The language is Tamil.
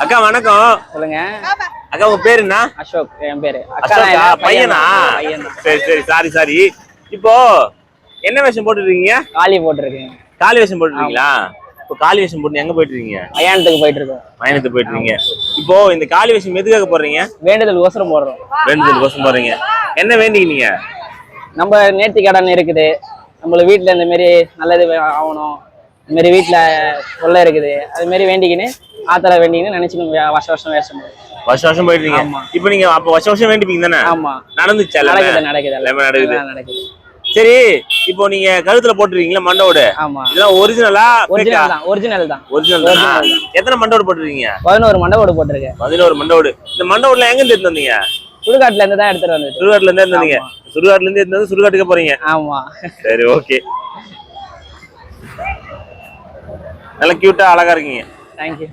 அக்கா வணக்கம். சொல்லுங்க. அக்கா உங்க பேரு என்ன? அசோக் என் பேரு. அக்கா பையனா? சரி சரி. இப்போ என்ன வேஷம் போட்டுருக்கீங்க? காளி போட்டுருக்கேன். காளி வேஷம் போட்டுருக்கீங்களா? இப்போ காளி வேஷம் போட்டு எங்க போயிட்டு இருக்கீங்க? மயானத்துக்கு போயிட்டு இருக்கோம். மயானத்துக்கு போயிட்டு இருக்கீங்க. இப்போ இந்த காளி வேஷம் எதுக்காக போடுறீங்க? வேண்டுதல் கோசரம் போடுறோம். வேண்டுதல் கோசம் போடுறீங்க. என்ன வேண்டிக்கினீங்க? நம்ம நேர்த்தி கடன் இருக்குது. நம்மள வீட்டுல இந்த மாதிரி நல்லது ஆகணும், இந்த மாதிரி வீட்டுல சொல்ல இருக்குது, அது மாதிரி வேண்டிக்கின்னு ஆத்தர வேண்டிக்கின்னு நினைச்சுக்கணும். வருஷம் வருஷம் போயிட்டு. இப்ப நீங்க அப்ப வருஷம் வேண்டிப்பீங்க தானே? ஆமா, நடந்துச்சு. நடக்குது. சரி, இப்போ நீங்க கழுத்துல போட்டுருக்கீங்களா மண்டோடு? ஆமா. இதெல்லாம் ஒரிஜினலா? ஒரிஜினல் தான். எத்தனை மண்டோடு போட்டுருக்கீங்க? 11 மண்டோடு போட்டிருக்கேன். 11 மண்டோடு. இந்த மண்டோடுல எங்க இருந்து எடுத்து வந்தீங்க? சுடுகாட்டுல இருந்து தான் எடுத்துட்டு வந்தது. சுடுகாட்டுல இருந்து எடுத்து சுடுகாட்டுல இருந்து எடுத்து வந்து சுடுகாட்டுக்கு போறீங்க? ஆமா. சரி, ஓகே. நல்ல கியூட்டா அழகா இருக்கீங்க. தேங்க்யூ.